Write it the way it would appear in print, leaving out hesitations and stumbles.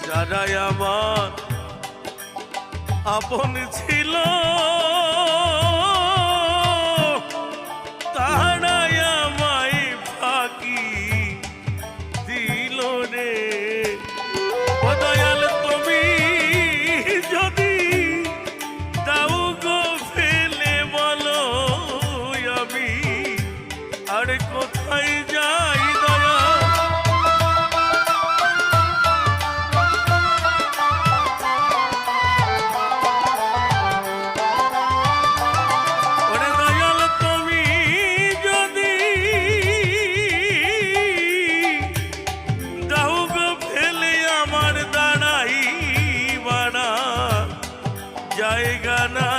যারাই আমার আপন ছিল তারাই আমায় ফাঁকি দিল রে। ও দয়াল তুমি যদি দাও গো ফেলে বলো আমি আর কোথায় যাই দয়া। ওরে দয়াল তুমি যদি দাও গো ফেলে আমার দাঁড়াই বাড়া জায়গা না